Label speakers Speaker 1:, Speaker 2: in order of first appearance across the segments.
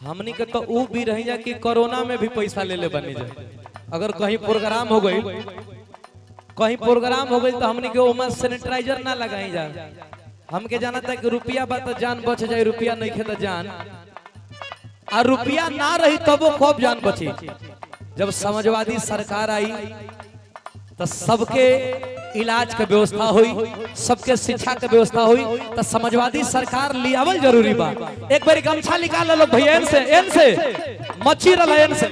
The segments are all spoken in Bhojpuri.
Speaker 1: हमनी के तो ऊ भी रही जा कि कोरोना में भी पैसा ले ले बनी जाए। अगर कहीं प्रोग्राम हो गई तो हमनी के ओमा सैनिटाइजर ना लगाई जा। हमके जाना था कि रुपया बा तो जान बच जाए, रुपया नहीं खे तो जान, और रुपया ना रही तब वो खूब जान बची। जब समाजवादी सरकार आई तो सबके इलाज के व्यवस्था हुई, सबके शिक्षा के व्यवस्था हुई, तो समाजवादी सरकार लियावल जरूरी बा। एक बार गमछा निकाल लो भैया, एन से मच्छी रला, एन से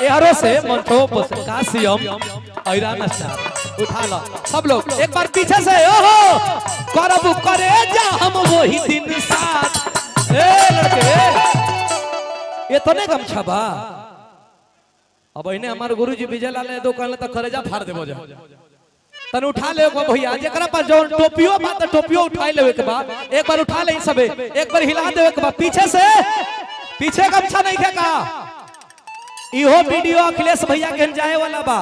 Speaker 1: एरो से मंटो कासियम ऐरान स्टार उठा लो सब लोग एक बार पीछे से। ओहो करब करे जा हम वही दिन साथ। ए लड़के ये तो नहीं गमछा बा। अब इन्हें हमारे गुरुजी विजय लाल यादव कहले तो करे जा फाड़ देबो जा, तन उठा ले भैया। जेकरा पास जो टोपियो बा तो टोपियो उठा लेवे के बा, एक बार उठा ले सबे, एक बार हिला देवे के बा। पीछे से पीछे गमछा नहीं खे का। इहो वीडियो अखिलेश भैया के जाए वाला बा,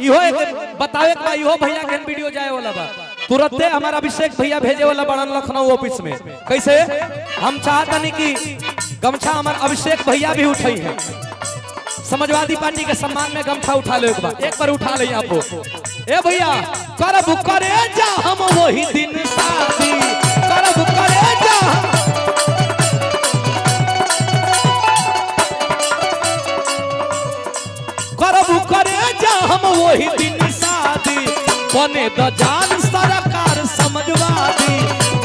Speaker 1: इहो एक बतावे के बा, इहो भैया के वीडियो जाए वाला बा। तुरंते हमारा अभिषेक भैया भेजे वाला बड़न लखनऊ ऑफिस में। कैसे हम चाहता नहीं कि गमछा हमारा अभिषेक भैया भी उठाई है। समाजवादी पार्टी के सम्मान में गमछा उठा ले एक बार उठा ले आप। ए भैया करब करे जा हम वही दिन शादी, करब करे जा करब करे जा हम वही दिन शादी। बने द जान सरकार समाजवादी,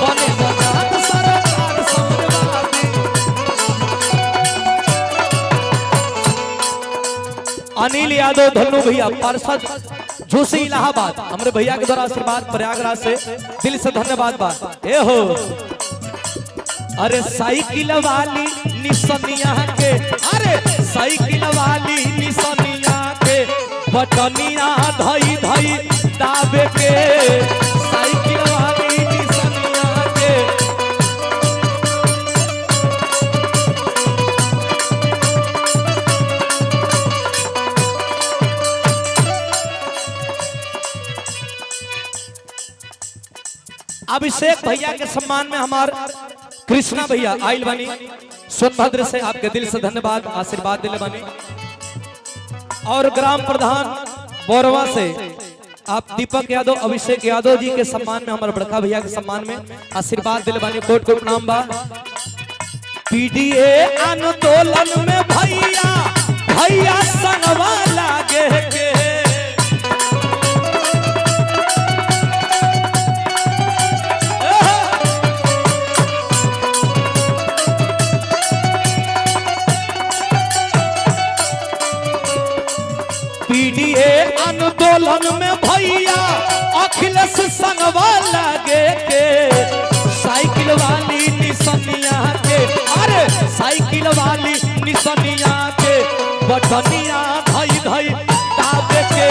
Speaker 1: बने द जान सरकार समाजवादी। अनिल यादव धन्नू भैया पार्षद जोशी इलाहाबाद, हमारे भैया के द्वारा आशीर्वाद प्रयागराज से दिल से धन्यवाद बात। ए हो अरे साइकिल वाली निसनिया के, अरे साइकिल वाली निसनिया के बटनिया धई धई दाबे के, साइकिल वाली निसनिया के। अभिषेक भैया के सम्मान में हमारे कृष्णा भैया आइल बनी सोनभद्र से, आपके दिल से धन्यवाद आशीर्वाद दिले बनी। और ग्राम प्रधान बोरवा से आप दीपक यादव अभिषेक यादव जी के सम्मान में, हमारे बड़का भैया के सम्मान में आशीर्वाद दिले बनी। कोट कोट नाम बा। पीडीए आंदोलन में भैया भैया संगवा लागे के, पीडीए आंदोलन में भैया अखिलेश संगवा लागे के, साइकिल वाली निसनिया के, अरे साइकिल वाली निसनिया के बटनिया धई धई दाबे के,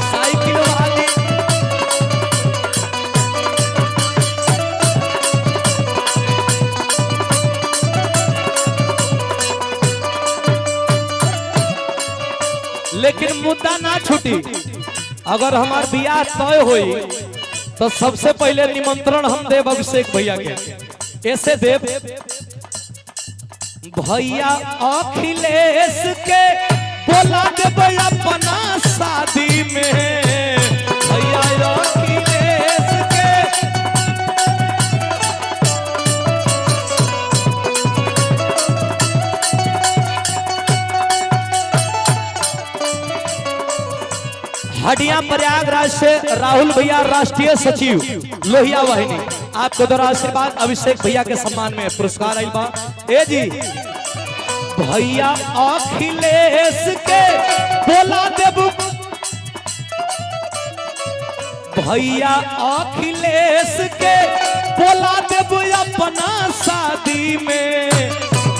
Speaker 1: साइकिल वाली। लेकिन मुद्दा ना छूटी। अगर हमार बियाह तय होई तो सबसे पहले निमंत्रण हम देव अभिषेक भैया के। ऐसे देव भैया अखिलेश के बोला देव अपना शादी में, भैया अखिलेश के। हडिया प्रयागराज से राहुल भैया राष्ट्रीय सचिव लोहिया वाहिनी, आपके द्वारा आशीर्वाद अभिषेक भैया के सम्मान में पुरस्कार आइल बा। ए जी भैया अखिलेश के बोला देबू, भैया अखिलेश के बोला देबू अपना शादी में,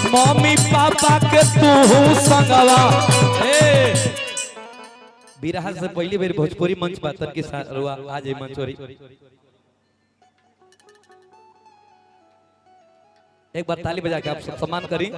Speaker 1: मम्मी पापा के तू संगवा। बिरहा से पहली बार भोजपुरी मंच बातन के साथ रुआ आज ये मंचोरी। एक बार ताली बजा के आप सब सम्मान करें।